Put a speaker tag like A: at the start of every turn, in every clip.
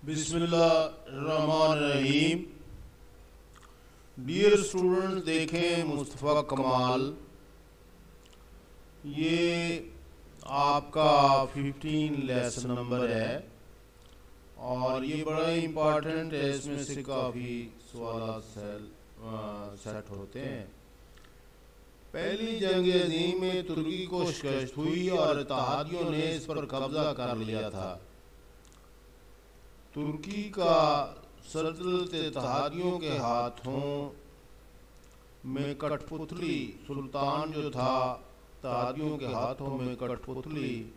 A: बिस्मिल्लाहिर्रहमानिर्रहीम। Dear students, देखें मुस्तफ़ा कमाल, ये आपका 15 लेसन नंबर है और ये बड़ा इम्पॉर्टेंट है। इसमें से काफ़ी सवाल सेट होते हैं। पहली जंग अज़ीम में तुर्की को शिकस्त हुई और इत्तेहादियों ने इस पर कब्जा कर लिया था। तुर्की का सल्तनत इत्तेहादियों के हाथों में कठपुतली, सुल्तान जो था इत्तेहादियों के हाथों में कठपुतली,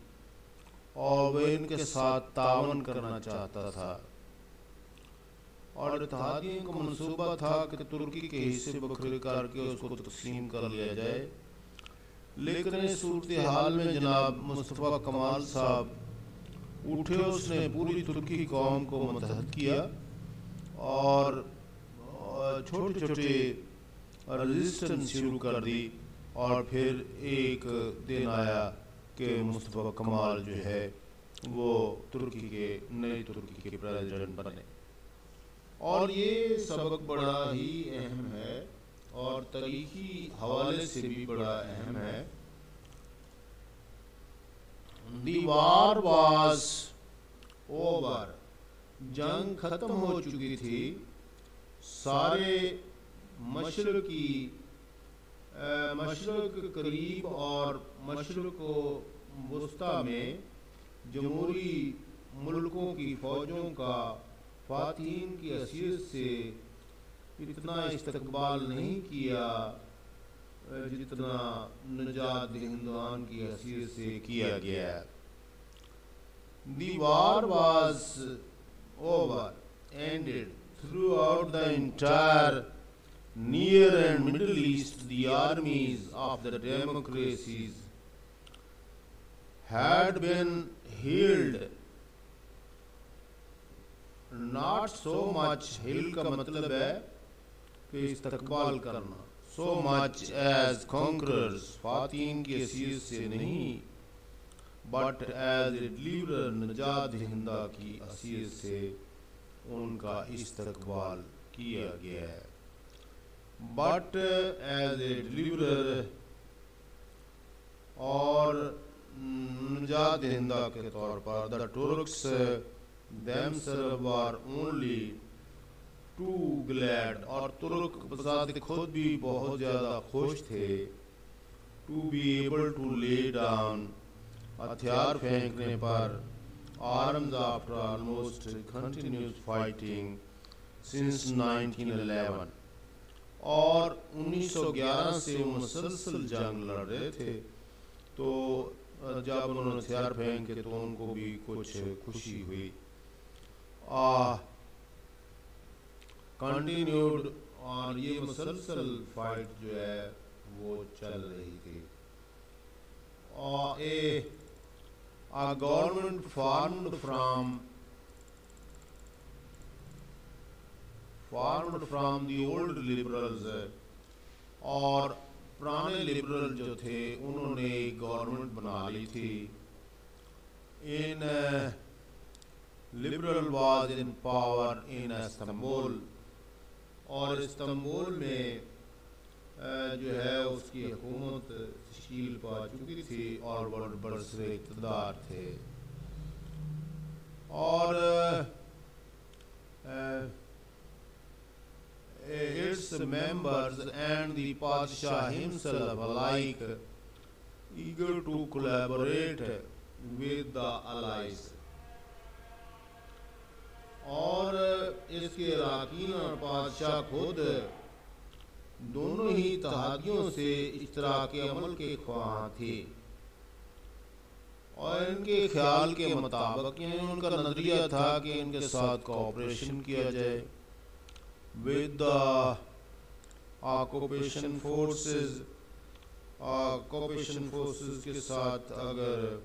A: और वह इनके साथ तावन करना चाहता था। और इत्तेहादियों का मंसूबा था कि तुर्की के हिस्से बखरे करके उसको तकसीम कर लिया जाए। लेकिन इस सूरत हाल में जनाब मुस्तफ़ा कमाल साहब उठे, उसने पूरी तुर्की कौम को मुत्तहद किया और छोटे छोटे रेजिस्टेंस शुरू कर दी। और फिर एक दिन आया कि मुस्तफ़ा कमाल जो है वो नई तुर्की के प्रेसिडेंट बने। और ये सबक बड़ा ही अहम है और तारीखी हवाले से भी बड़ा अहम है। The war was over, जंग खत्म हो चुकी थी। सारे मशरक करीब और मशरक वस्ता में जमहूरी मुल्कों की फ़ौजों का फ़ातिहीन की हैसियत से इतना इस्तकबाल नहीं किया जितना नजात हिंदुस्तान की हैसियत से किया गया। The war was over, ended. Throughout the entire Near and Middle East, the armies of the democracies had been healed. Not so much heal का मतलब है कि इस्तकबाल करना, so much as conquerors, फ़ातिहीन की हैसियत से नहीं, but as a deliverer, नजात हिंदा की हैसियत से उनका इस्तकबाल किया गया है। But as a deliverer और नजात हिंदा के तौर पर, the Turks themselves were only too glad, और तुर्क बज़ात खुद भी बहुत ज़्यादा खुश थे, to be able to lay down, हथियार फेंकने पर, arms after almost continuous fighting since 1911, और 1911 से मुसलसल जंग लड़ रहे थे। तो जब उन्होंने हथियार फेंके तो उनको भी कुछ खुशी हुई। कंटिन्यूड, और ये मुसलसल फाइट जो है वो चल रही थी। और a government formed from the old liberals, और पुराने लिबरल जो थे उन्होंने एक गवर्नमेंट बना ली थी। In liberal was in power in Istanbul, और इस्तांबुल में जो है उसकी हुकूमत तश्कील पा चुकी थी और बरसरे इक़्तिदार थे। और its members and the Padshah himself alike eager to collaborate with the allies, और इसके अरकान और पादशाह खुद दोनों ही इत्तेहादियों से इश्तराक अमल के ख्वाह थे। और इनके ख्याल के मुताबिक, यानी उनका नजरिया था कि इनके साथ कोऑपरेशन किया जाए with the ऑक्यूपेशन फोर्सेस के साथ अगर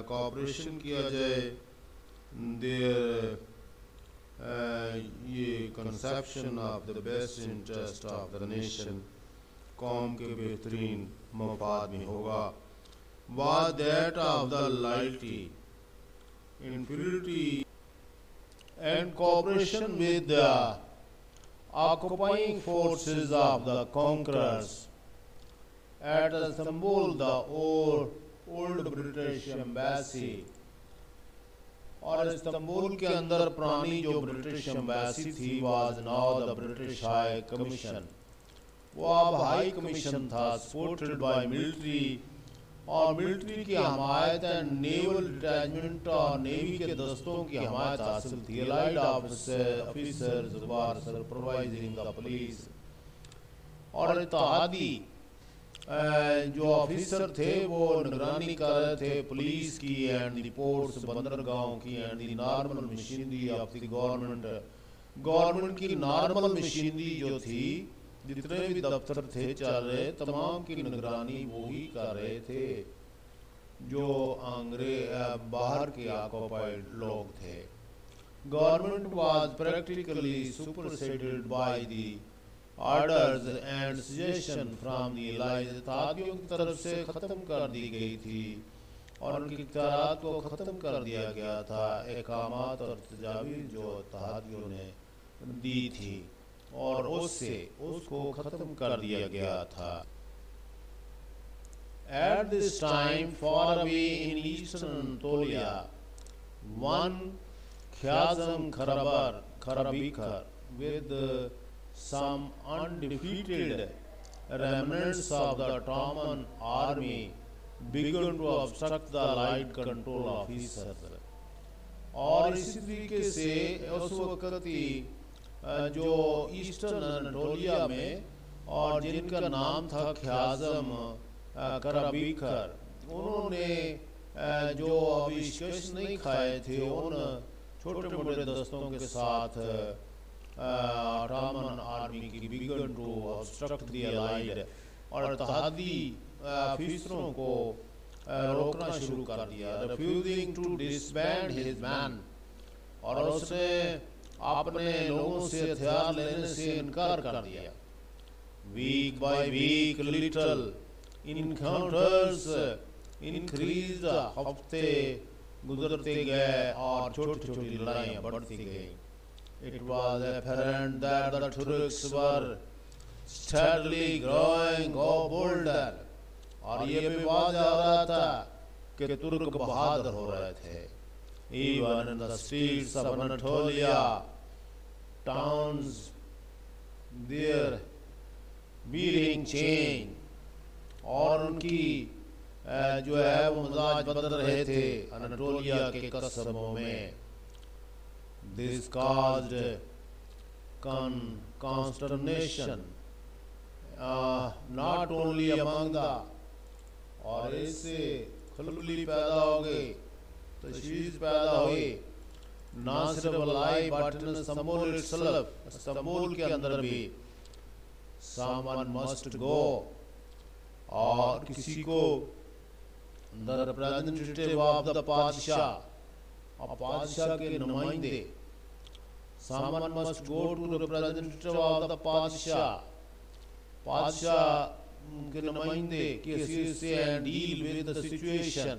A: कोऑपरेशन किया जाए। देयर ये conception of the best interest of the nation, कौम के बेहतरीन मफाद में होगा। was that of the laity, inferiority and cooperation with the occupying forces of the conquerors. At Istanbul, the old British embassy, और Istanbul के अंदर पुरानी जो ब्रिटिश एम्बेसी थी was now the British high commission, वो अब हाई कमीशन था, supported by military, और मिलिट्री की हमायत एंड नेवल डिटैचमेंट और नेवी के दस्तों की हमायत हासिल थी। Allied officers were supervising the police, और इत्तेहादी जो ऑफिसर थे वो निगरानी कर रहे थे पुलिस की एंड द पोर्ट्स, बंदरगाहों की, and the normal machinery of the government की नॉर्मल मशीनरी जो थी, जितने भी दफ्तर थे चल रहे, तमाम की निगरानी वो ही कर रहे थे जो अंग्रेज बाहर के ऑक्युपाइड लोग थे। Government was practically superseded by the orders and suggestion from the allies, इत्तेहादियों की तरफ से ख़त्म कर दी गई थी और उनकी इख्तियारात को ख़त्म कर दिया गया था, अहकामात और तजावीज़ जो इत्तेहादियों ने दी थी और उसको ख़त्म कर दिया गया था। At this time, far away in eastern Anatolia, one Khazam Karabikar with some undefeated remnants of the Ottoman army began to obstruct the Allied control officers। और इसी तरीके से उस वक्त जो ईस्टर्न अनाटोलिया में, और जिनका नाम था ख्याज़म कराबीकर, उन्होंने जो अभी शिकस्त नहीं खाए थे उन छोटे मोटे दस्तों के साथ ऑटोमन आर्मी की began to obstruct the allied, और इत्तेहादी ऑफिसरों को रोकना शुरू कर दिया, refusing to disband his man, और उसने अपने लोगों से हथियार लेने से इनकार कर दिया। Week by week little encounters increase, हफ्ते गुजरते गए और छोटी छोटी लड़ाइयाँ बढ़ती गई। It was apparent that the Turks were steadily growing bolder, और ये भी वाज़ आ रहा था कि तुर्क बहादुर हो रहे थे। Even in the streets of Anatolia, towns there bearing change, और उनकी जो है वो मिजाज बदल रहे थे अनाटोलिया के कस्बों में। This caused consternation not only among the, और इससे खलबली पैदा हो गई, तशवीश पैदा हुई, ना सिर्फ ally but in Istanbul itself, Istanbul के अंदर भी someone must go, और किसी को the representative of the पादशाह, और पादशाह के नुमाइंदे, someone must go to the representative of the पादशाह, पादशाह के नुमाइंदे किसी से and deal with the situation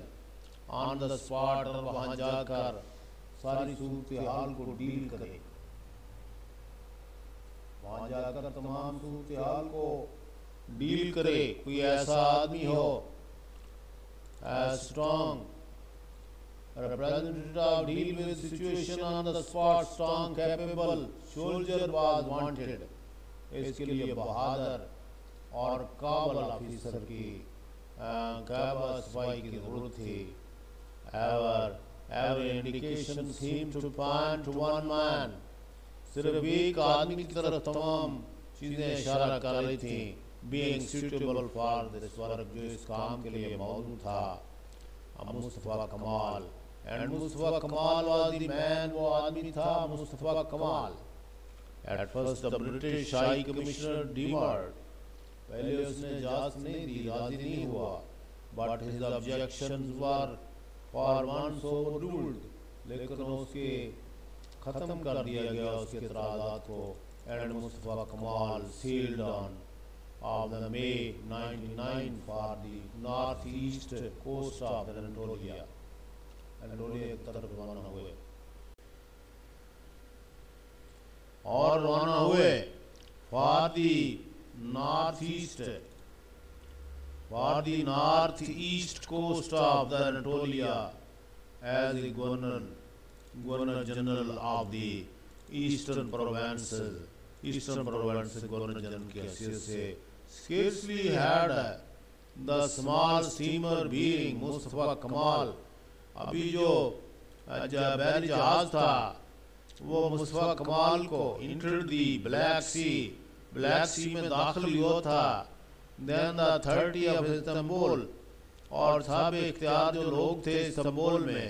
A: on the spot, और वहाँ जाकर सारी सूरत हाल को डील करे, वहाँ जाकर तमाम सूरत हाल को डील करे। कोई ऐसा आदमी हो as strong representative, deal with situation on the spot, strong capable soldier was wanted। इसके लिए बहादुर और काबल ऑफिसर की काबल सिपाही की जरूरत थी। Every indication seemed to point to one man, सिर्फ एक आदमी की तरफ तमाम चीजें इशारा कर रही थी, being suitable for this work, जो इस काम के लिए मौजूद था, मुस्तफा कमाल। And मुस्तफा कमाल was the man, वो आदमी था मुस्तफा कमाल। At first the British High Commissioner demurred, पहले उसने इजाज़त नहीं दी, राजी नहीं हुआ, but his objections were for once overruled, लेकिन उसके ख़त्म कर दिया गया उसके इतराज़ात को। And मुस्तफा कमाल sailed on of the May 99 for the northeast coast of Anatolia, Anatolia की तरफ रवाना हुए। और रवाना हुए for the north east coast of the Anatolia as the governor general of the eastern provinces governor general की हैसियत से scarcely had the small steamer bearing Mustafa कमाल, अभी जो बहरी जहाज था वो मुस्तफा कमाल को इंटर दी ब्लैक सी में दाखिल हुआ था। देन द 30 ऑफ इस्तांबुल, और साहब इख्तियार जो लोग थे इस्तांबुल में,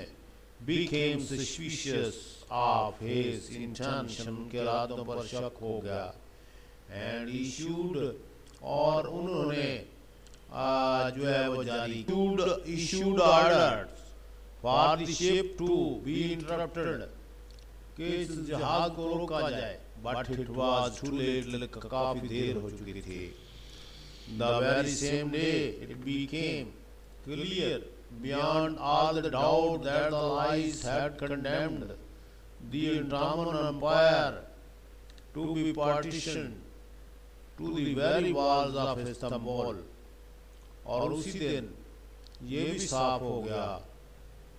A: became suspicious of his intention, उनके इरादों पर शक हो गया, and issued, और उन्होंने जो है वो जारी issued orders for the ship to be interrupted, कि इस जहाज को रोका जाए, but it was too late, काफी देर हो चुकी थी। The very same day it became clear beyond all the doubt that the Allies had condemned the Ottoman Empire to be partitioned to the very walls of Istanbul, और उसी दिन ये भी साफ हो गया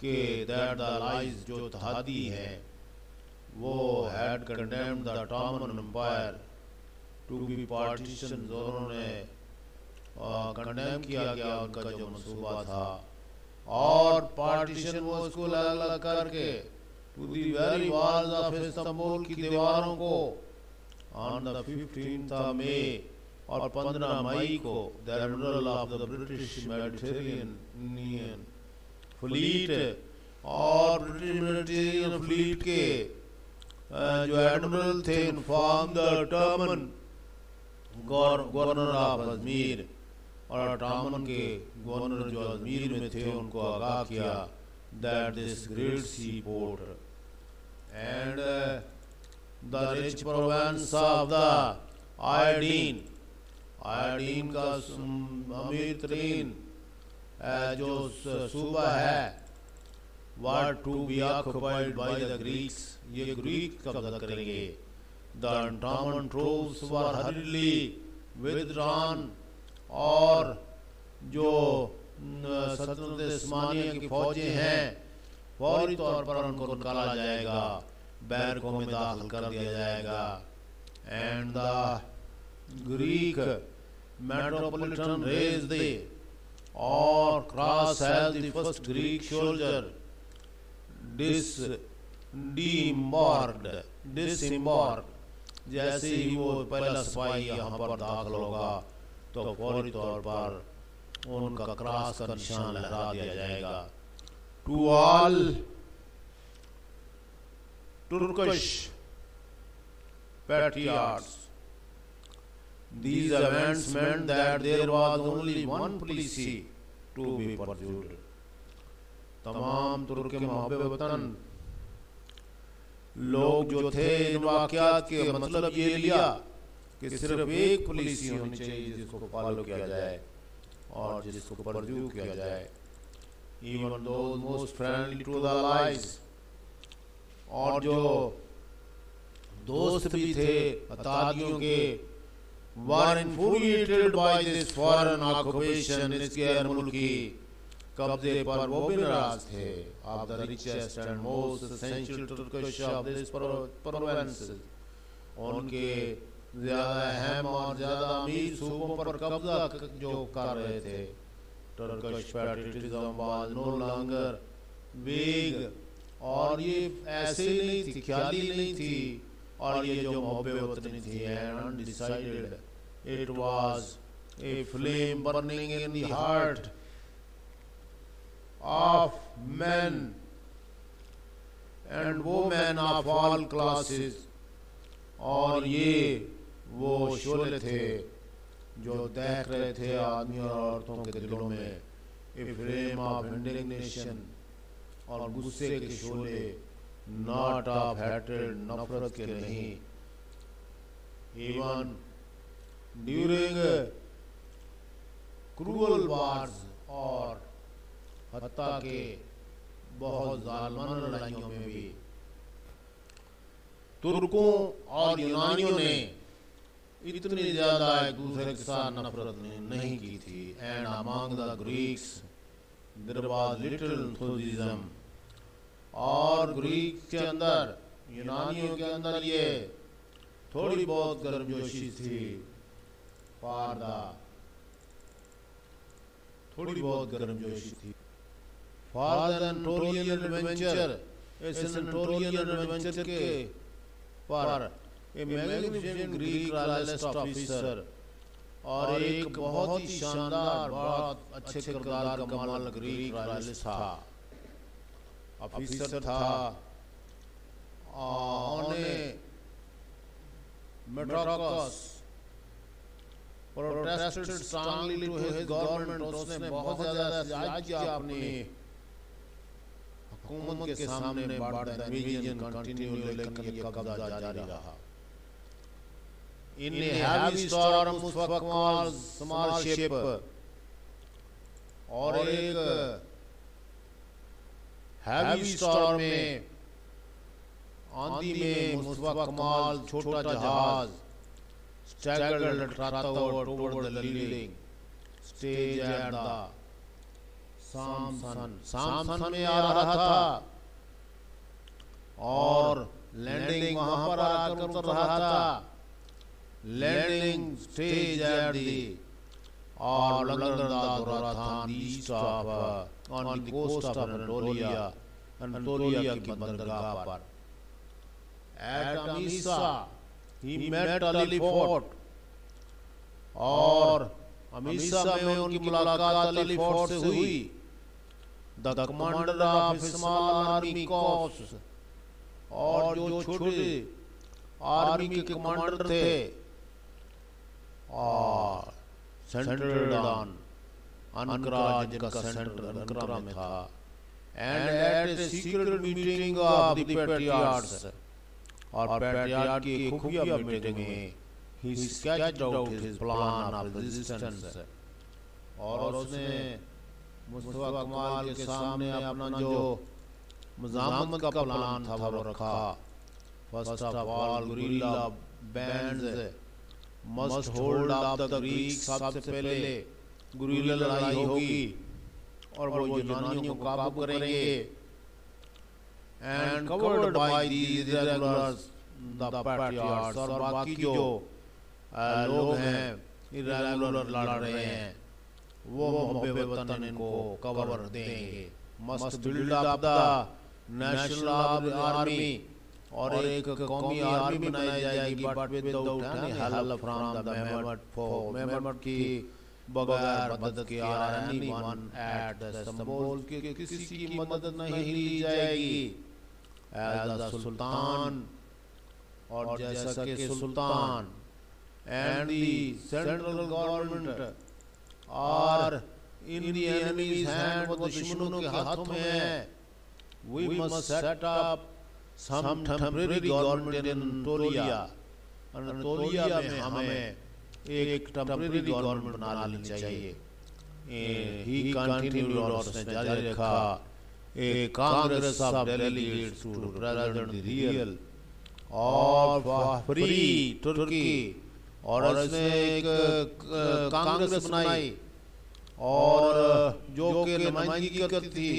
A: कि that the Allies जो तहादी हैं वो had condemned the Ottoman Empire to be partitioned, उन्होंने कंडेम किया गया उनका जो मंसूबा था, और पार्टीशन वो उसको अलग अलग करके to the very walls of Istanbul की दीवारों को on the 15th of May, और 15 मई को the admiral of the British Mediterranean fleet, और ब्रिटिश मेडिटेरियन फ्लीट के जो एडमिरल थे inform the Ottoman governor of Ajmer, और ऑटोमन के गवर्नर जो अजमीर में थे उनको आगाह किया that this great seaport and the rich province of the iodine का अमीर तरीन जो सूबा है, were to be occupied by the Greeks, ये ग्रीक कब्जा करेंगे। The Ottoman troops were hurriedly withdrawn, और जो सल्तनत उस्मानिया की फौजें हैं फौरी तौर पर उनको निकाला जाएगा, बैरकों में दाखिल कर दिया जाएगा। And the Greek metropolitan raised और cross as the first Greek soldier disembarked, जैसे ही वो पहला सिपाही यहाँ पर दाखिल होगा तो फौरी तौर पर उनका क्रॉस का निशान लहरा दिया जाएगा। To all Turkish patriots, these events meant that there was only one policy to be pursued. तमाम तुर्क के महबूब वतन लोग जो थे इन वाक़यात के मतलब ये लिया कि सिर्फ एक पॉलिसी होनी चाहिए जिसको फॉलो किया जाए और जिसको परस्यू किया जाए। Even those most friendly to the allies, और जो दोस्त भी थे अतादियों के, were infuriated by this foreign occupation, इस गैर मुल्की कब्जे पर वो भी नाराज थे। of the richest and most essential Turkish of this provinces, उनके ज्यादा अहम और ज्यादा अमीर सूबों पर कब्जा जो कर रहे थे। Turkish patriotism was no longer vague, और ये ऐसे ही नहीं थी, ख्याली नहीं थी, और ये जो मोहब्बत वतनी थी and undecided, it was a flame burning in the heart of men and women of all classes, और ये वो शोले थे जो देख रहे थे आदमी और औरतों के दिलों में, a flame of indignation, और गुस्से के शोले, not of hatred, नफरत के नहीं। even during cruel wars, और हत्ता के बहुत जालिमाना लड़ाइयों में भी तुर्कों और यूनानियों ने इतनी ज्यादा एक दूसरे के साथ नफरत नहीं की थी। And among the Greeks there was little enthusiasm, और ग्रीक के अंदर, यूनानियों के अंदर ये थोड़ी बहुत गर्मजोशी थी थोड़ी बहुत गर्मजोशी थी। फॉर द एंटोरियन एडवेंचर, इस एंटोरियन एडवेंचर के पर ए मैग्निफिसेंट ग्रीक रॉयलिस्ट ऑफिसर, और एक बहुत ही शानदार, बहुत अच्छे किरदार का मालिक ग्रीक रॉयलिस्ट था, ऑफिसर था। उन्होंने Metrokas protested strongly to his government, उसने बहुत ज्यादा एहतजाज किया अपनी हुकूमत के सामने, बट द इन्वेजन कंटिन्यू, लेकिन ये कब्जा जारी रहा। In a heavy storm, Mustafa Kemal's small ship, और एक हैवी स्टॉर्म में, आंधी में, मुस्तफा कमाल छोटा जहाज स्टैगर्ड लटकाता हुआ toward the leading stage at the सामसन में आ रहा था, और लैंडिंग वहां पर आकर उतर रहा था। लैंडिंग स्टेज एट दी, और लंदन दौरा था on the coast of Anatolia की बंदरगाह पर। At Amasya he met Ali Fuat, और अमीसा में उनकी मुलाकात अली फोर्ट से हुई। The commander of small army corps, और जो छोटे आर्मी के कमांडर थे, और सेंट्रल ऑन अनकरा, जिनका सेंटर अनकरा में था। And at a secret meeting of the patriots, और पैट्रियार्ट की खुफिया मीटिंग में he sketched out his plan of resistance, और उसने मुस्तफा कमाल के सामने अपना जो मुजामत का प्लान था वो रखा। First of all, guerrilla bands must hold up the Greeks, सबसे पहले गुरिल्ला लड़ाई होगी और वो यूनानियों को काबू करेंगे। And covered by these irregulars the patriots, और बाकी जो लोग हैं इर्रेगुलर लड़ रहे हैं, वो मोहब्बे वतन इनको कवर देंगे। Must build up the national army, और एक कौमी आर्मी बनाई जाएगी, but without any help from the mammoth की बगैर मदद के एनीवन एट द संबोल के किसी की मदद नहीं ली जाएगी। एज द सुल्तान, और जैसा कि sultan and the central government और इन द एनिमीज हैंड, वो दुश्मनों के हाथों में है। We must set up some temporary government in Anatolia, Anatolia में हमें एक टेम्परेरी गवर्नमेंट बना लेनी चाहिए। ही कंटिन्यूड, और उसने जारी रखा, a congress of delegates to represent the real और फ्री तुर्की, और उसने एक कांग्रेस बनाई और जो कि नुमाइंदगी करती थी,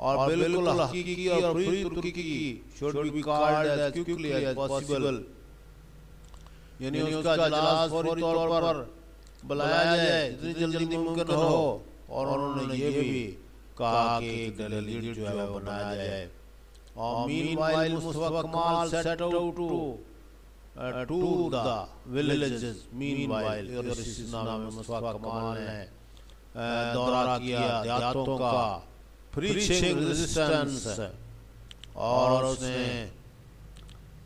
A: और बिल्कुल हकीकी और फ्री तुर्की की should be called as quickly as possible, यानी उसका इजलास फौरी तौर पर बुलाया जाए जितनी जल्दी मुमकिन हो। और उन्होंने ये भी कहा कि एक डेलीगेट जो है वो बनाया जाए। और meanwhile Mustafa Kemal set out to the villages. Meanwhile इस नाम में मुस्तफा कमाल ने दौरा किया देहातों का, प्रीचिंग रेजिस्टेंस, और उसने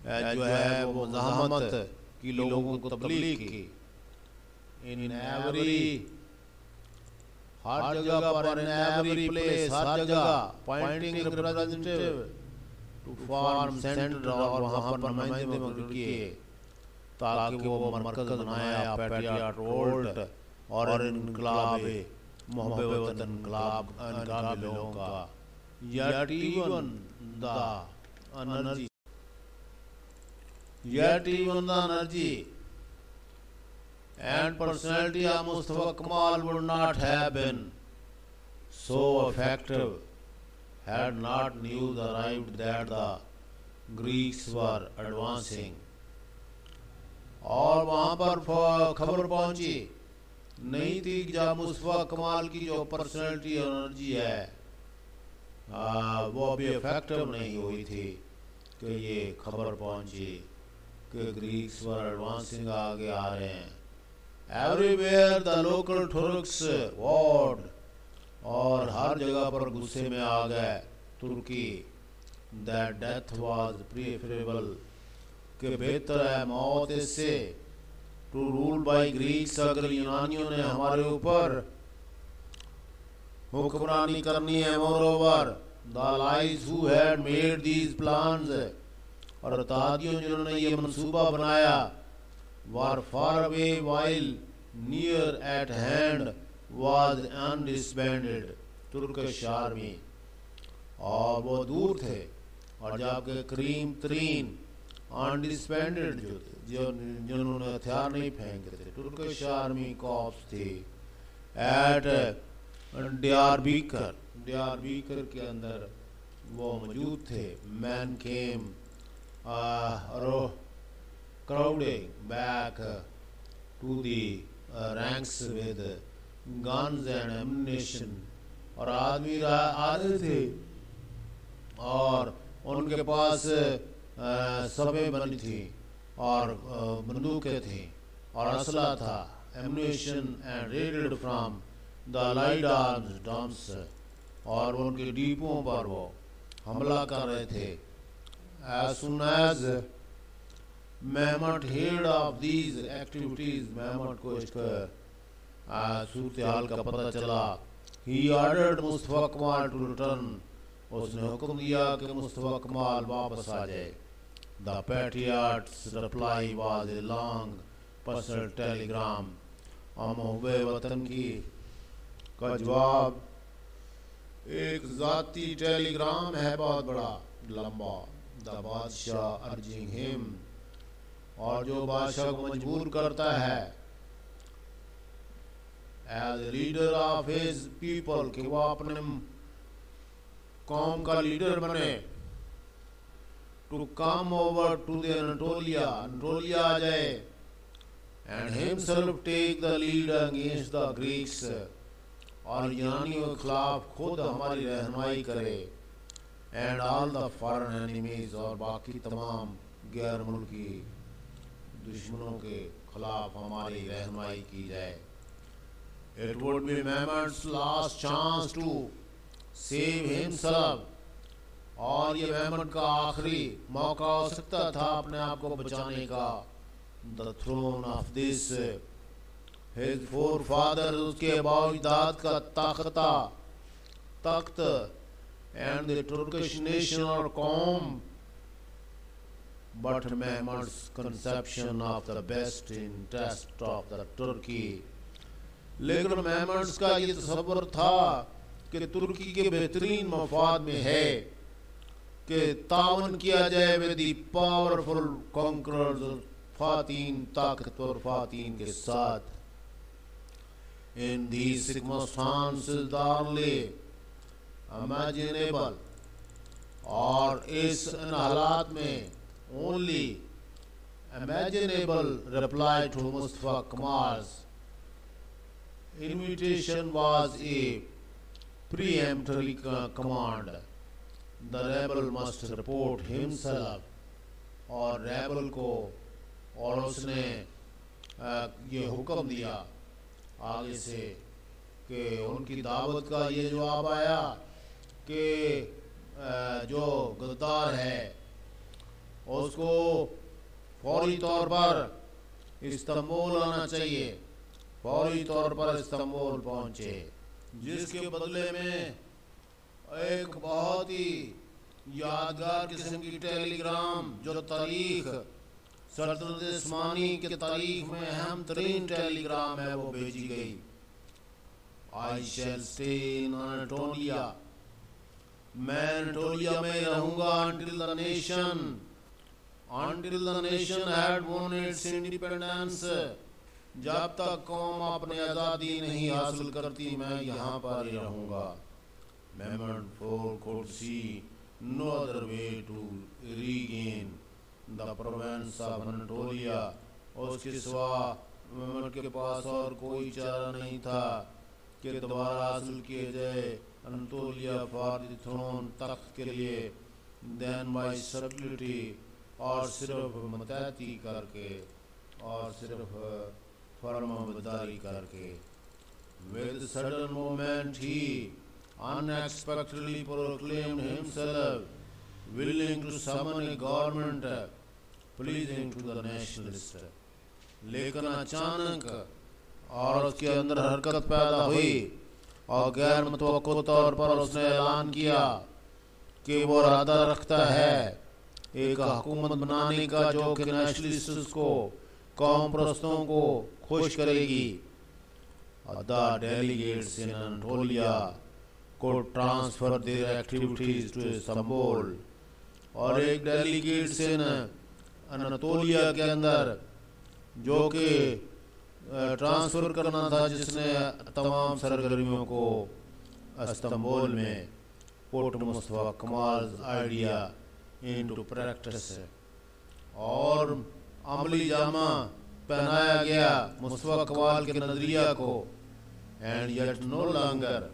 A: जो है वो मुज़ाहमत की, लोगों को तबलीग की। इन एवरी, हर जगह पर, इन एवरी प्लेस, हर जगह pointing representative to form centre, और वहां पर नुमाइंदे मुकर्रर किए ताकि वो मरकज बनाया पैट्रियार्ट वोल्ट और इनकलाब मोहब्बे वतन इनकलाब लोगों का। Yet even the energy yet even the energy and personality of Mustafa Kemal would not have been so effective had not news arrived that the Greeks were advancing. और वहाँ पर खबर पहुंची नहीं थी कि जब मुस्तफा कमाल की जो पर्सनैलिटी एनर्जी है वो अभी इफेक्टिव नहीं हुई थी कि ये खबर पहुंची कि ग्रीक्स वर एडवांसिंग आगे आ रहे हैं. Everywhere the local Turks warred, और हर जगह पर गुस्से में आ गए तुर्की. दैट डेथ वाज प्रेफरेबल, कि बेहतर है मौत इससे, टू रूल बाय ग्रीक्स, अगर यूनानियों ने हमारे ऊपर हुक्मरानी करनी है. Moreover the allies who had made these plans, और तादियों जिन्होंने ये मंसूबा बनाया, were far away while near at hand was undisbanded Turkish army, और वो दूर थे और जबकि करीम तरीन अनडिसबैंडेड जो जिन्होंने हथियार नहीं फेंके थे तुर्किश आर्मी कॉप्स थी एट डियारबीकर के अंदर वो मौजूद थे. Man came crowding back to the ranks with guns and ammunition, और आदमी आ रहे थे और उनके पास सफे बनी थी और बंदूकें थी और असला था. Ammunition and raided from the light arms dumps, और उनके डिपों पर वो हमला कर रहे थे. As soon as Mehmet heard of these activities, मेहमत को इसका सूरत हाल का पता चला, he ordered मुस्तफा कमाल to return, उसने हुक्म दिया कि मुस्तफा कमाल वापस आ जाए. The patriot's reply was a long personal telegram. अमहुबे वतन की का जवाब एक जाती टेलीग्राम है, बहुत बड़ा लंबा. द बादशाह अर्जिंग हिम, और जो बादशाह को मजबूर करता है as leader of his people, कि वो अपने कौम का लीडर बने, to come over to the Anatolia आ जाए, and himself take the lead against the Greeks, और यूनानियों के खिलाफ खुद हमारी रहनुमाई करे. And all the foreign enemies, और बाकी तमाम गैर मुल्की दुश्मनों के खिलाफ हमारी रहनुमाई की जाए. It would be Mehmet's last chance to save himself, और ये मेहमत का आखिरी मौका हो सकता था अपने आप को बचाने का. The throne of this his forefather, उसके बावजदाद का तख्त and the Turkish nation or qawm, but Mehmet's conception of the best interest of the Turkey. लेकिन मेहमत का ये तसव्वुर था कि तुर्की के बेहतरीन मफाद में है कि तावन किया जाए विद द पावरफुल कॉन्करर्स, फातीन ताकतवर फातीन के साथ. In these circumstances the only imaginable, और इस हालात में only imaginable reply to Mustafa Kemal's invitation was a peremptory command. The rebel must report himself, और रेबल को, और उसने ये हुक्म दिया आगे से कि उनकी दावत का ये जवाब आया कि जो गद्दार है उसको फौरी तौर पर इस्तांबुल आना चाहिए, फौरी तौर पर इस्तांबुल पहुंचे, जिसके बदले में एक बहुत ही यादगार किस्म की टेलीग्राम, जो तारीख सल्तनत उस्मानी के तारीख में अहम तरीन टेलीग्राम है, वो भेजी गई. I shall stay in Anatolia, मैं एनाटोलिया में रहूंगा until the nation until the nation had won its independence, जब तक कौम अपनी आज़ादी नहीं हासिल करती मैं यहाँ पर ही रहूँगा। Mehmed IV could see no other way to regain the province of Anatolia। उसके सिवा मेहमद के पास और कोई चारा नहीं था कि दोबारा हासिल किए जाए अनतोलिया फॉर द थ्रोन, तख्त के लिए, देन बाय स्टेबिलिटी, और सिर्फ मतैती करके, और सिर्फ फर्माबरदारी करके। With the sudden moment he unexpectedly proclaimed himself willing to summon a government pleasing to the nationalist। लेकिन अचानक और उसके अंदर हरकत पैदा हुई और गैर मुतवक्को तौर पर उसने ऐलान किया कि वो इरादा रखता है एक हुकूमत बनाने का जो कि नेशनलिस्ट्स को, कौम परस्तों को खुश करेगी। The delegates in Anatolia could transfer their activities to Istanbul। और एक डेलीगेट्स इन अनातोलिया के अंदर जो कि ट्रांसफ़र करना था, जिसने तमाम सरगर्मियों को इस्तांबुल में पुट मुस्तफा कमाल आइडिया इनटू प्रैक्टिस, और अमली जामा पहनाया गया मुस्तफा कमाल के नजरिया को। And yet no longer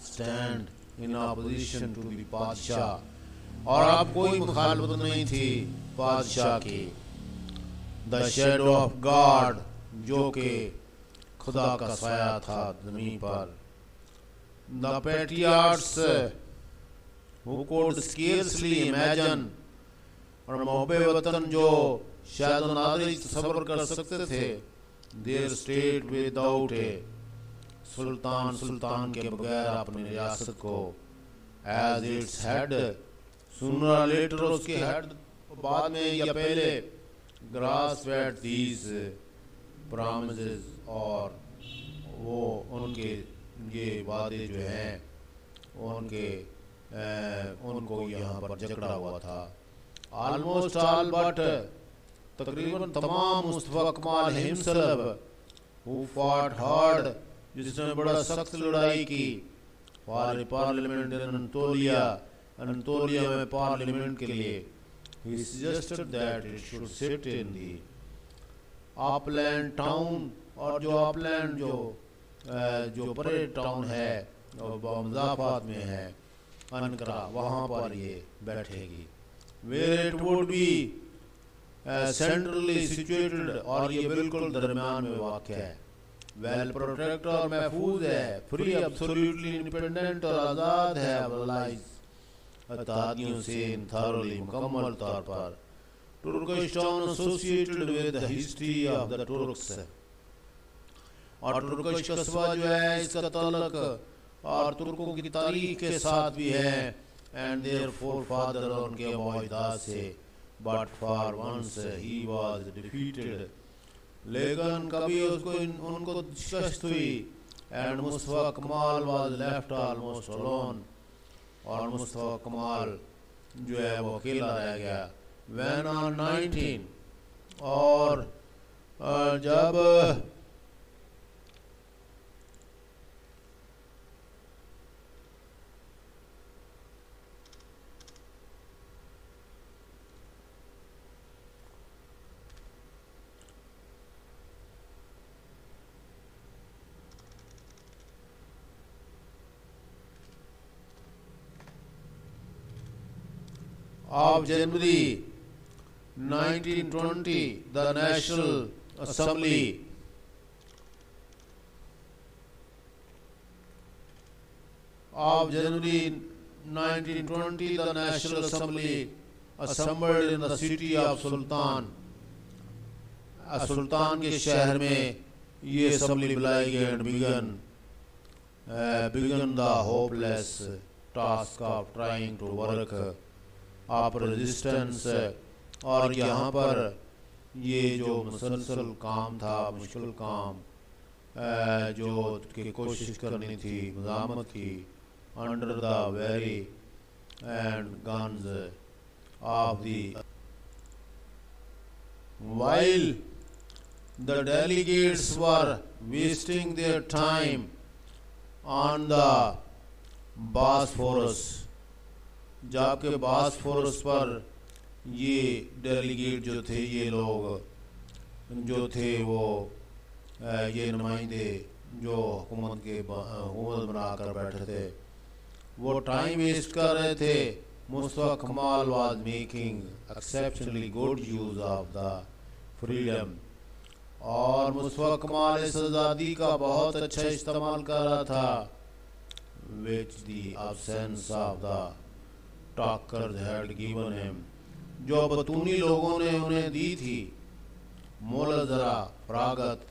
A: stand in opposition to the बादशाह, और अब कोई मुखालफत नहीं थी बादशाह की। द शैडो ऑफ गॉड, जो कि खुदा का साया था जमीन पर। The patriots who could scarcely imagine, और मोहब्बे वतन जो शायद नादरी तसव्वुर कर सकते थे, their state without a sultan, सुल्तान के बगैर अपनी रियासत को, as its head, sooner later उसके हेड, बाद में या पहले, ग्रास वेट दीज प्रॉमिसेस, और वो उनके ये वादे जो हैं उनको यहाँ पर जकड़ा हुआ था। ऑलमोस्ट ऑल बट, तकरीबन तमाम मुस्तफा कमाल हिमसेल्फ, हु फॉट हार्ड, जिसने बड़ा सख्त लड़ाई की, for parliament in Anatolia, Anatolia में पार्लियामेंट के लिए। He suggested that it should sit in the upland town, और जो अपलैंड जो परे टाउन है और मज़ाफ़ात में है अनकरा, वहाँ पर ये बैठेगी। Where it would be centrally situated, और ये बिल्कुल दरमियान में वाक़ है, वेल प्रोटेक्ट और महफूज है, फ्री, एब्सोल्युटली इंडिपेंडेंट और आज़ाद है अलाइज अतादियों से इंथॉरली मुकम्मल तौर पर। Turkish town associated with the history of the Turks, और तुर्किश कस्बा जो है इसका ताल्लुक और तुर्कों की तारीख के साथ भी है, एंड देयर फोरफादर, उनके अबाइदाद से। But for once he was defeated, लेकिन कभी उनको शिकस्त हुई, एंड मुस्तफा कमाल वाज लेफ्ट ऑलमोस्ट अलोन, और मुस्तफा कमाल जो है वो अकेला रह गया। व्हेन ऑन 19, और जब of January 1920, the National Assembly of January 1920, the National Assembly assembled in the city of Sultan। सुल्तान के शहर में ये असेंबली बुलाई गई, and began the hopeless task of trying to work आप रेजिस्टेंस। और यहाँ पर ये जो मुसलसल काम था, मुश्किल काम जो की कोशिश करनी थी, मज़ामत की, under the very and guns of the while the delegates were wasting their time on the Bosphorus, जबकि बॉस्फोरस पर ये डेलीगेट जो थे, ये लोग जो थे वो ये नुमाइंदे जो हुकूमत बनाकर बैठे थे, वो टाइम वेस्ट कर रहे थे। मुस्तफा कमाल was making exceptionally good use of the freedom, और मुस्तफा कमाल इस आज़ादी का बहुत अच्छा इस्तेमाल कर रहा था। Which the absence of the talkers had given him, जो बतूनी लोगों ने उन्हें दी थी। मुलज़रा फरागत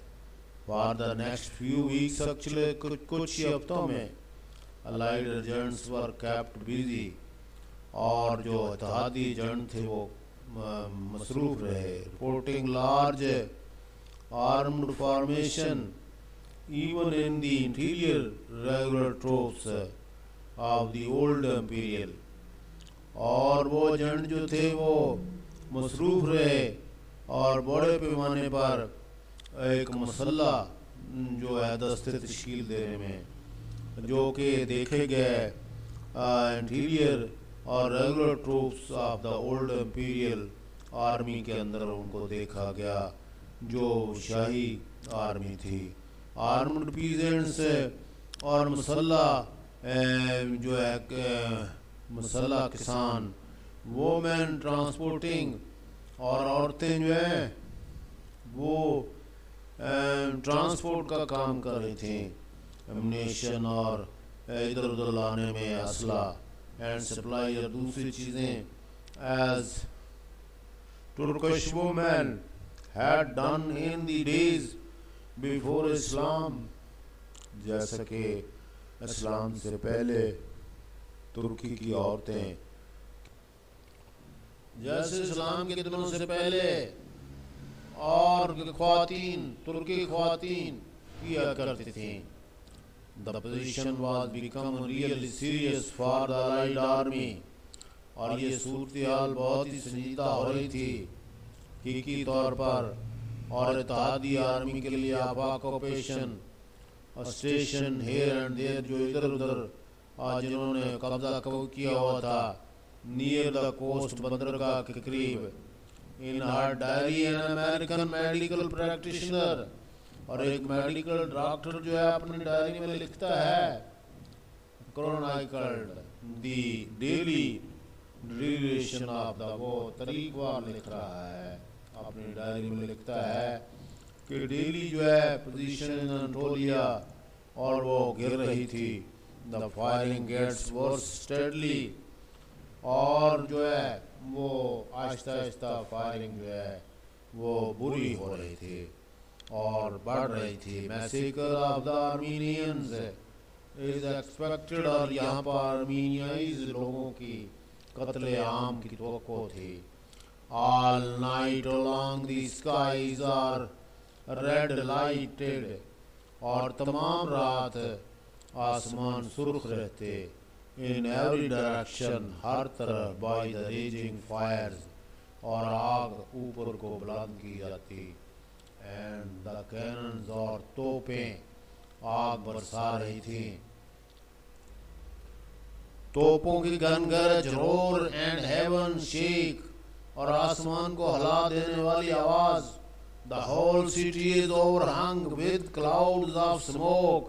A: for the next few weeks, actually कुछ ही हफ्तों में allied agents were kept busy, और जो इत्तेहादी एजेंट थे वो मसरूफ रहे। Reporting large armed formation even in the interior regular troops of the old imperial, और वो एजेंट जो थे वो मसरूफ रहे और बड़े पैमाने पर एक मसल्ला जो है दस्ते तश्कील देने में, जो कि देखे गए इंटीरियर और regular troops of the old imperial army के अंदर उनको देखा गया, जो शाही आर्मी थी। आर्म्ड पीजेंट्स और मसल्ला जो है मसल्ला किसान, वोमेन ट्रांसपोर्टिंग, और औरतें जो हैं वो ट्रांसपोर्ट का काम कर रही थी, एम्युनिशन और इधर उधर लाने में असला एंड सप्लाई और दूसरी चीज़ें, as Turkish women had done in the days before Islam, जैसा कि इस्लाम से पहले तुर्की की औरतें, जैसे इस्लाम के दिनों से पहले और ख्वातीन, तुर्की ख्वातीन किया करती थी। The position was become really serious for the allied army, और ये सूरत हाल बहुत ही संजीदा हो रही थी हकीकी तौर पर, और इत्तेहादी आर्मी के लिए आफाक operation station here and there जो इधर उधर जिन्होंने कब्जा किया हुआ था नियर द कोस्ट बंदरगाह के करीब। In her diary an American medical practitioner, और एक मेडिकल डॉक्टर जो है अपनी डायरी में लिखता है, chronicled the daily duration of the, वो तरीकवार लिख रहा है अपनी डायरी में, लिखता है कि डेली जो है पोजीशन इन एनाटोलिया, और वो गिर रही थी। The firing gets worse steadily, और जो है वो आहिस्ता आहिस्ता फायरिंग जो है वो बुरी हो रही थी और बढ़ रही थी। Massacre of the Armenians is expected, और यहाँ पर आर्मीनियाइज लोगों की कत्ले आम की तवक्को थी। All night along the skies are red lighted, और तमाम रात आसमान सुर्ख रहते। In every direction, हर तरफ by the raging fires, और आग ऊपर को बुलंद की जाती। And the cannons, और तोपें आग बरसा रही थी। तोपों की गनगरज, roar and heaven shake, और आसमान को हिला देने वाली आवाज। The whole city is overhung with clouds of smoke,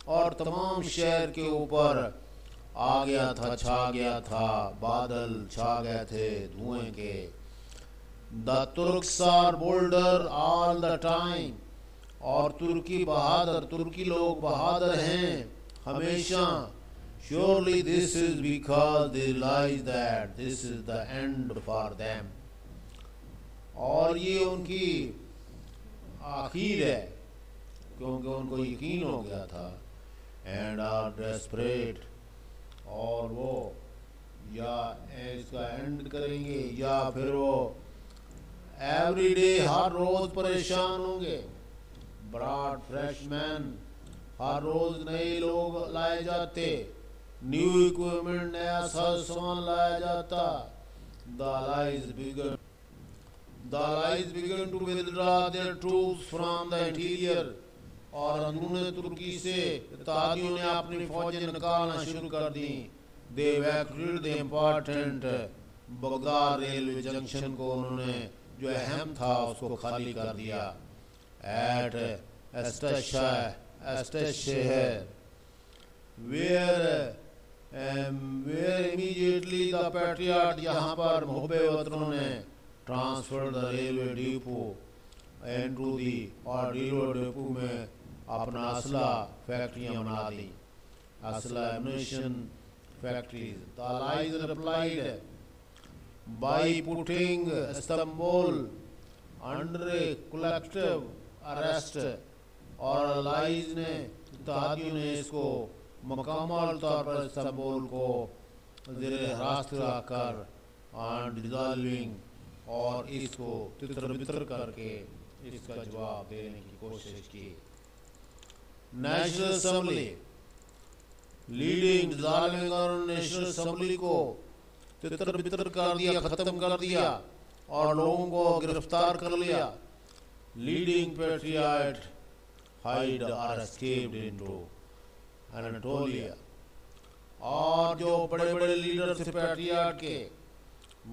A: और तमाम शहर के ऊपर आ गया था, छा गया था, बादल छा गए थे धुएं के। The Turks are bolder all the time, और तुर्की बहादुर, तुर्की लोग बहादुर हैं हमेशा। Surely this is because they realize that this is the end for them, और ये उनकी आखिर है क्योंकि उनको यकीन हो गया था। And are desperate, और वो या इसका एंड करेंगे या फिर वो एवरी डे हर रोज परेशान होंगे। ब्रॉड फ्रेशमैन, हर रोज नए लोग लाए जाते, न्यू इक्विपमेंट, नया सामान लाया जाता। The lies bigger, The allies began to withdraw their troops from the interior. और अंदरूनी तुर्की से इत्तेहादियों ने अपनी फौजें निकालना शुरू कर दी. They evacuated the important Baghdad railway junction को उन्होंने जो अहम था उसको खाली कर दिया. At Esteshehir, where immediately the patriot यहाँ पर मुहब्बे वतनों ने transferred the railway depot into the और railway depot में अपना असला फैक्ट्रियां बना दी. असला ammunition factories. The allies replied by putting Istanbul under a collective arrest. और allies ने इत्तेहादियों ने इसको मुकम्मल तौर पर इस्तांबुल को ज़ेर हिरासत रखकर and dissolving और इसको तितर-बितर करके इसका जवाब देने की कोशिश की. नेशनल असेंबली लीडिंग डिसॉल्विंग और नेशनल असेंबली को तितर-बितर कर दिया, खत्म कर दिया और लोगों को गिरफ्तार कर लिया. Leading patriot hide or escaped into Anatolia. और जो बड़े बड़े लीडर थे पैट्रियट के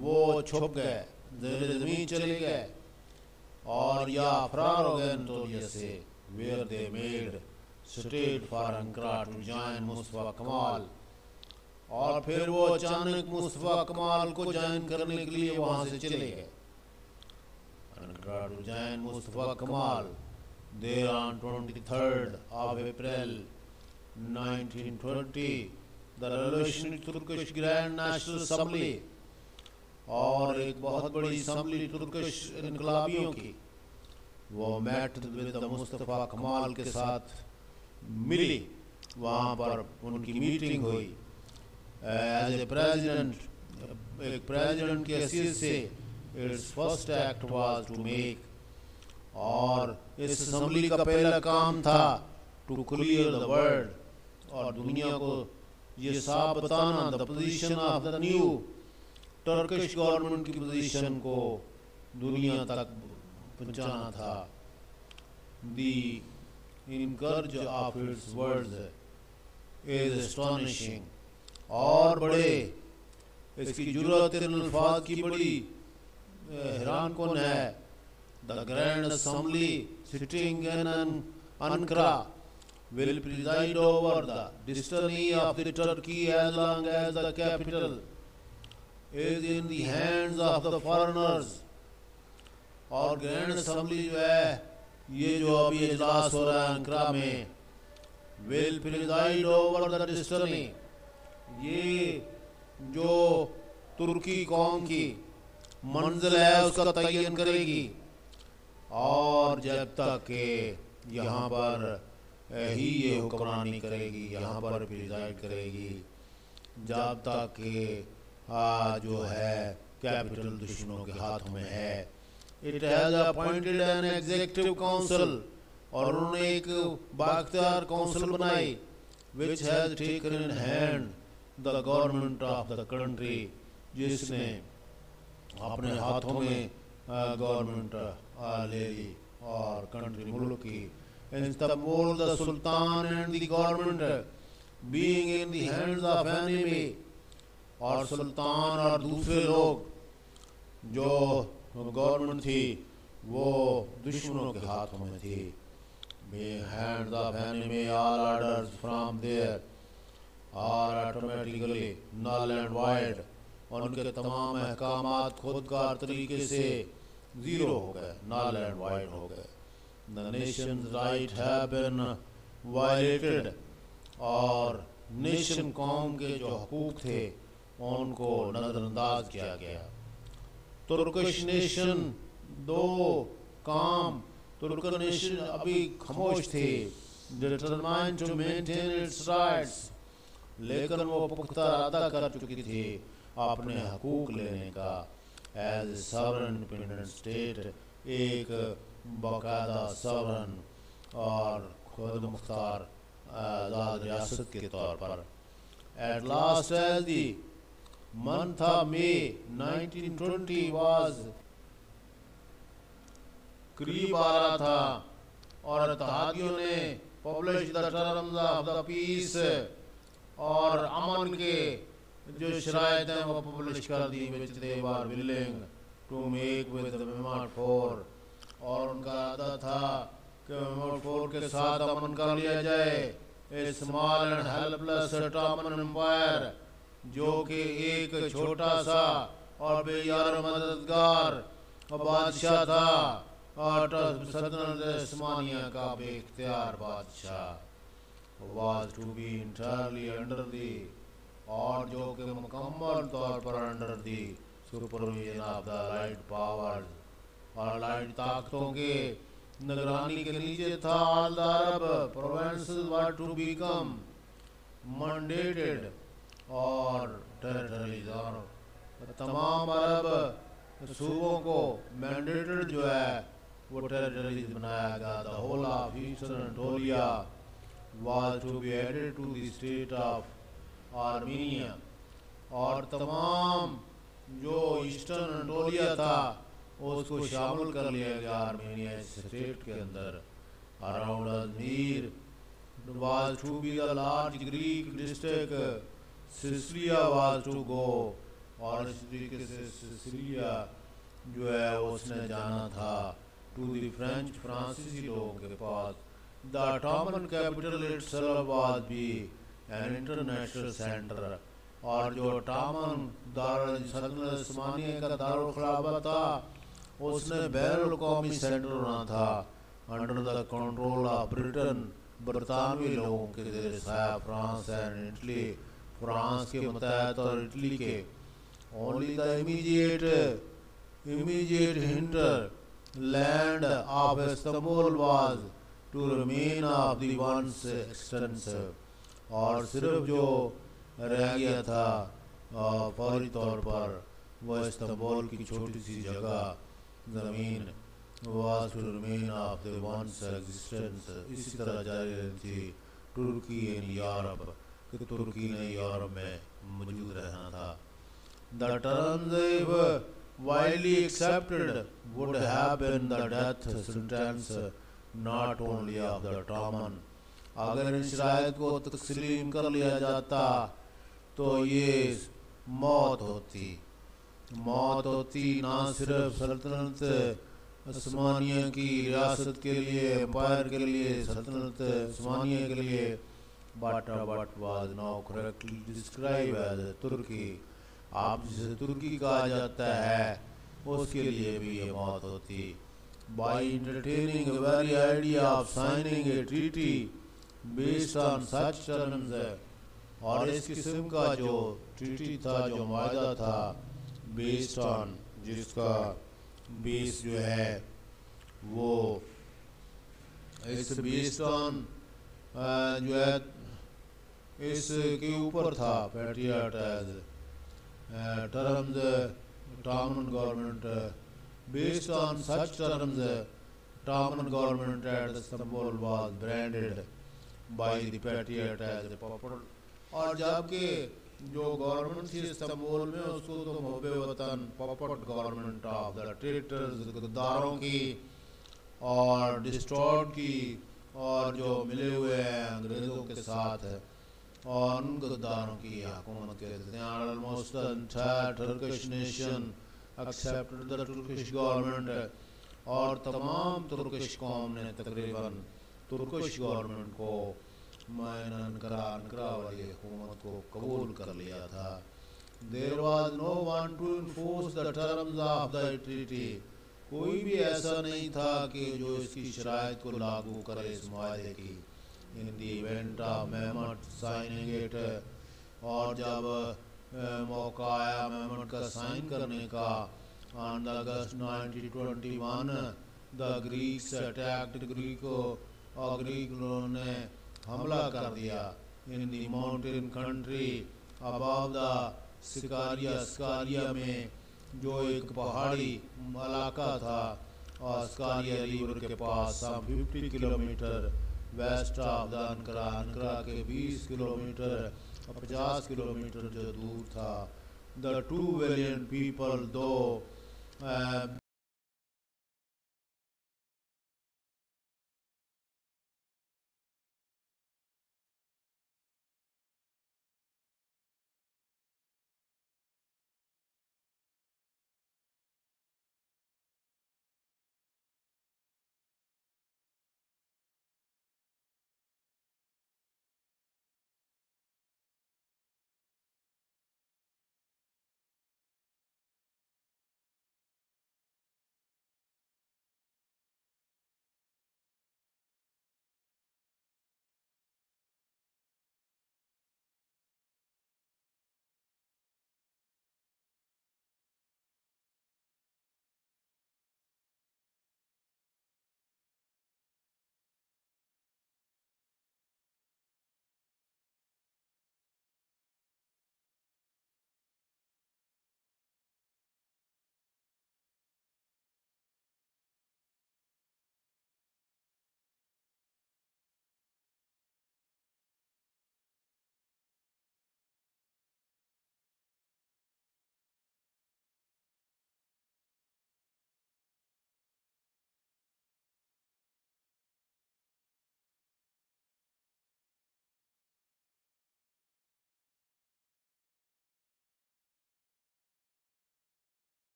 A: वो छुप गए, ज़मीन चले गए और या फरार हो गए एनाटोलिया से. where they made straight for Ankara to join Mustafa कमाल. और फिर वो अचानक मुस्तफा कमाल को ज्वाइन करने के लिए वहां से चले गए. Ankara to join मुस्तफा कमाल. There on 23rd of April 1920, the Revolutionary Turkish Grand National Assembly और एक बहुत बड़ी असम्बली तुर्किश इनकलाबियों की वो met with the मुस्तफा कमाल के साथ मिली. वहाँ पर उनकी मीटिंग हुई. As a president, एक प्रेसिडेंट के हैसियत से its first act was to make और इस असम्बली का पहला काम था टू क्लियर द वर्ल्ड और दुनिया को ये साफ बताना the position of the new Turkish government की पोजीशन को दुनिया तक पहुंचाना था. The encourage of its words is astonishing. और बड़े इसकी जुर्रत इन अल्फाज की बड़ी हैरान कौन है. The Grand Assembly sitting in Ankara will preside over the destiny of the Turkey as long as the capital is in the hands of the foreigners. और ग्रैंड असेंबली जो है ये जो अभी इजलास हो रहा है अंकारा में will preside over the destiny. ये जो तुर्की कौम की मंजिल है उसका तयन करेगी. और जब तक के यहाँ पर ही ये हुक्मरानी करेगी, यहाँ पर प्रिजाइड करेगी, जब तक के जो है कैपिटल दुश्मनों के हाथों में है. It has appointed an executive council और उन्होंने एक बाख्तियार काउंसिल बनाई which has taken in hand the government of the country, जिसने अपने हाथों में गवर्नमेंट ले ली और कंट्री मुल्क की. Istanbul, the Sultan and the government being in the hands of enemy और सुल्तान और दूसरे लोग जो गवर्नमेंट थी वो दुश्मनों के हाथों में थी. being hands of enemy, all orders from there are automatically null and void. उनके तमाम अहकामात खुदकार तरीके से जीरो हो गए, null and void हो गए. The nation's right have been violated और नेशन कौम के जो हकूक थे उनको नजरअंदाज किया गया. तुर्किश नेशन दो काम तुर्क नेशन अभी खामोश थे, determined to maintain its rights, लेकिन वो पुख्ता इरादा कर चुकी थी अपने हकूक लेने का. एज सॉवरेन इंडिपेंडेंट स्टेट, एक बाकायदा सॉवरेन और खुद मुख्तार आज़ाद रियासत के तौर पर. At last as the month of May 1920 was करीब आ रहा था और इत्तेहादियों ने publish the terms of the peace और अमन के जो शराइत हैं वो पब्लिश कर दी, which they were willing to make with Mehmet 4, और उनका इरादा था कि मेमोट 4 के साथ अमन कर लिया जाए। A small and helpless Ottoman Empire, जो कि एक छोटा सा और बेयार मददगार बादशाह था, और सल्तनत उस्मानिया का बेख्तियार बादशाह was to be entirely under the, और जो कि मुकम्मल तौर पर under the supervision of the allied powers, और लाइट ताकतों के निगरानी के नीचे था। All the Arab provinces were to become mandated, और टेरिटरीज, और तमाम अरब सूबों को मैंडेटेड जो है वो टेरिटरीज बनाया गया। The whole of eastern Anatolia was to be added to the state of Armenia, और तमाम जो ईस्टर्न एनाटोलिया था उसको शामिल कर लिया गया आर्मीनिया स्टेट के अंदर। Around Ajmer was to be the large Greek district, Sicilia was to go, और इस तरीके से सिसिलिया जो है उसने जाना था टू द फ्रेंच फ्रांसीसी लोगों के पास। The Ottoman capital itself was be an international centre, और जो ऑटोमन दारुल सल्तनत उस्मानिया का दारुल खिलाफत था उसने बैरुल कौमी सेंटर होना था, under the control of Britain, बरतानवी लोगों के ज़ेर साया फ्रांस एंड इटली, फ्रांस के मुत्तहद और इटली के। Only the immediate hinterland of Istanbul was to remain of the once extensive, और सिर्फ जो रह गया था फौरी तौर पर वो इस्तांबुल की छोटी सी जगह ज़मीन was to remain of the once existence, इसी तरह जारी रहती थी तुर्की इन यूरोप, कि तुर्की ने यूरोप में मौजूद रहना था। The terms if widely accepted would have been the death sentence not only of the Ottoman, अगर इन शराइत को तस्लीम कर लिया जाता तो ये मौत होती ना सिर्फ सल्तनत उस्मानिया की रियासत के लिए, एम्पायर के लिए, सल्तनत उस्मानिया के लिए, but was now correctly describe as Turkey, आप जिसे तुर्की कहा जाता है उसके लिए भी ये मौत होती। By entertaining a very idea of signing A treaty based on such terms, और इस किस्म का जो ट्रीटी था, जो मायदा था, बेस्ड ऑन, जिसका बेस जो है वो इस बेस्ड ऑन जो है इसके ऊपर था patriot as terms Ottoman government based on such terms Ottoman government at Istanbul was branded by the patriot as a puppet, और जबकि जो गवर्नमेंट थी इस्तांबुल में उसको तो मुहब्बे वतन puppet government of the traitors, गद्दारों की और डिस्टॉर्ट की, और जो मिले हुए हैं अंग्रेज़ों के साथ और उन गद्दारों की हुकूमत के। Almost the entire Turkish nation accepted the Turkish government, और तमाम तुर्किश कौम ने तकरीबन तुर्किश गवर्नमेंट को अनकरा वाली हुकूमत को कबूल कर लिया था। There was no one to enforce the terms of the treaty, कोई भी ऐसा नहीं था कि जो इसकी शराइत को लागू करे इस मुआहदे की। In the event of Mehmet signing it, और जब मौका आया मेहमत का साइन करने का, on the August 1921 the Greeks attacked Greco, और ग्रीक लोगों ने हमला कर दिया in the mountain country above the Sakarya में, जो एक पहाड़ी इलाका था, और स्कारिया रिवर के पास 50 kilometre west of the Ankara के 20 किलोमीटर और 50 किलोमीटर जो दूर था। द 2 वैलिएंट पीपल दो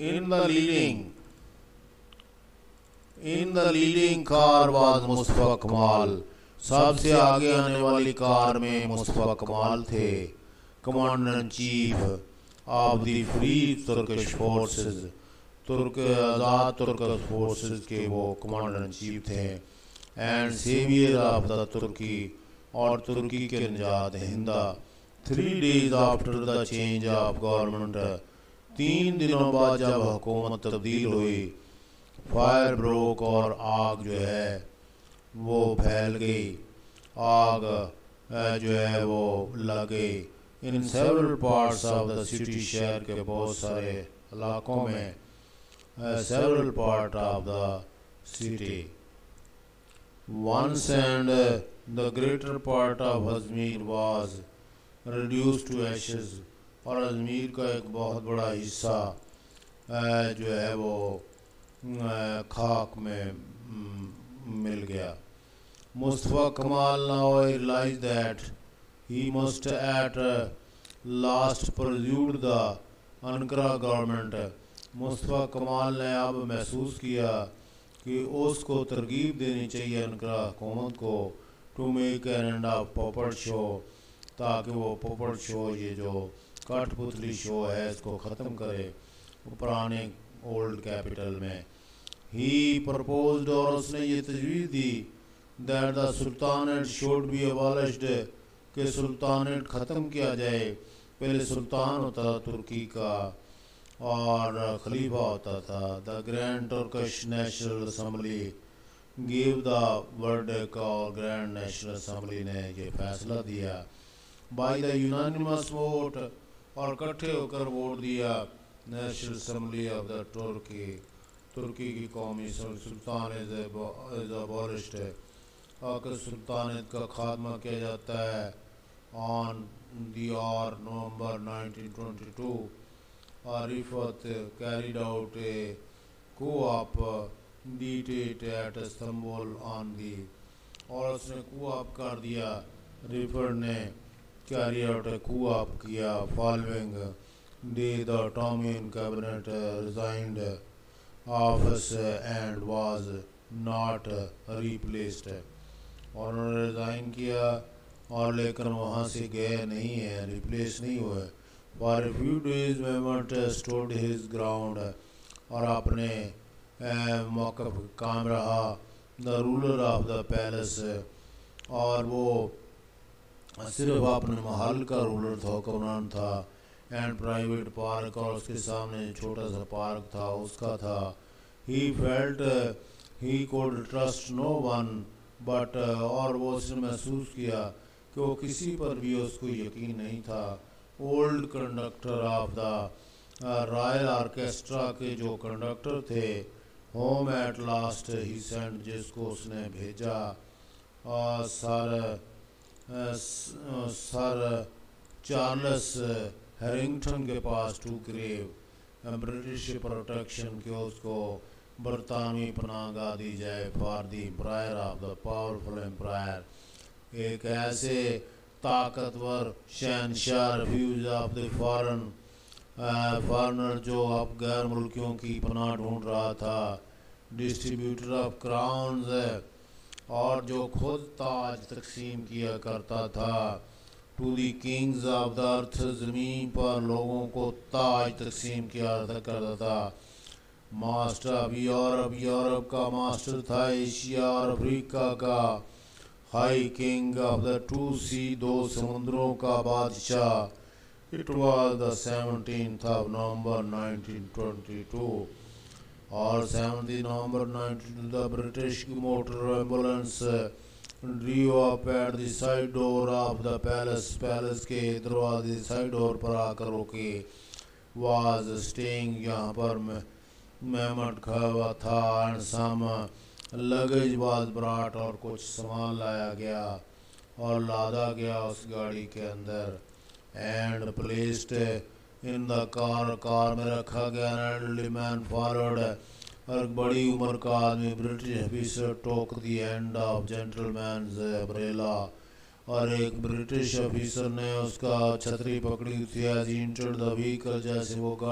A: In the leading car was Mustafa कमाल। सबसे आगे आने वाली कार में मुस्तफ़ा कमाल थे। Commander in chief of the free Turkish forces, आज़ाद तुर्क फोर्सेस के वो कमांडर इन चीफ थे। And saviour of the Turkey, और तुर्की के निजात हिंदा। 3 days after the change of government, 3 दिनों बाद जब हुकूमत तब्दील हुई, फायर ब्रोक, और आग जो है वो फैल गई, आग जो है वो लग गई in several parts of the city, शहर के बहुत सारे इलाकों में, several part of the city. Once and the greater part of Ajmer was reduced to ashes, और अजमेर का एक बहुत बड़ा हिस्सा जो है वो खाक में मिल गया। मुस्तफ़ा कमाल now realized that he must at last pursue the Ankara government। Mustafa कमाल ने अब महसूस किया कि उसको तरगीब देनी चाहिए अनकरा हुकूमत को, to make an end of puppet show, ताकि वो पॉपट शो, ये जो कठपुतली शो है, इसको ख़त्म करे पुराने ओल्ड कैपिटल में। ही प्रपोज्ड, और उसने ये तजवीज़ दी, that the sultanate should be abolished, कि सुल्तानेट ख़त्म किया जाए। पहले सुल्तान होता था तुर्की का और खलीफा होता था। The grand Turkish national assembly give the verdict, और ग्रैंड नेशनल असम्बली ने ये फैसला दिया बाय द यूनानिमस वोट, और इकट्ठे होकर वोट दिया नेशनल असम्बली ऑफ द तुर्की की कौमी सुल्तान इज अबॉलिश्ड, और सुल्तानेट का खात्मा किया जाता है ऑन द और नवंबर 1922। Arifat carried out a coup-op dictate at Istanbul on the, और उसने coup-op कर दिया, रिफर्ड ने carry out a coup-op किया। Following day the Ottoman cabinet resigned office and was not replaced, और उन्होंने रिज़ाइन किया और लेकिन वहाँ से गए नहीं है, रिप्लेस नहीं हुए। For a few days Mehmet stood his ground, और अपने मौक़िफ़ कायम रहा। The ruler of the palace, और वो सिर्फ अपने महल का रूलर था, हुक्मरान था। एंड प्राइवेट पार्क, और उसके सामने छोटा सा पार्क था, उसका था। He felt he could trust no one but, और वो उसने महसूस किया कि वो किसी पर भी उसको यकीन नहीं था। Old conductor of the royal orchestra के जो कंडक्टर थे, home at last he sent, जिसको उसने भेजा सर चार्ल्स हैरिंगटन के पास, टू ग्रेव ब्रिटिश प्रोटेक्शन, के उसको बरतानवी पनाहगाह दी जाए, for the empire of the powerful empire, एक ऐसे ताकतवर शहनशाह, रिफ्यूज ऑफ द फॉरनर, जो अब गैर मुल्कियों की पनाह ढूंढ रहा था। डिस्ट्रीब्यूटर ऑफ क्राउन्स, और जो खुद ताज तकसीम किया करता था। To the kings of the earth, ज़मीन पर लोगों को ताज तकसीम किया करता था। मास्टर ऑफ यूरोप, यूरोप का मास्टर था। एशिया और अफ्रीका का high king of the two seas, 2 समुद्रों का बादशाह। It was the 17th of November 1922, और 17 नवंबर 1922 the British motor ambulance drove up at the side door of the palace, palace के दरवाजे साइड डोर पर आकर रोके। वाज स्टेइंग, यहाँ पर मेहमत खड़ा हुआ था। And some luggage was brought, और कुछ सामान लाया गया और लादा गया उस गाड़ी के अंदर। And placed in the car, car में रखा गया। एल्डरली मैन फॉलोड, और बड़ी उम्र का आदमी British officer took the end of gentleman's umbrella, और एक ब्रिटिश ऑफिसर ने उसका छतरी पकड़ी थी। As he entered the vehicle, जैसे वो गाड़ी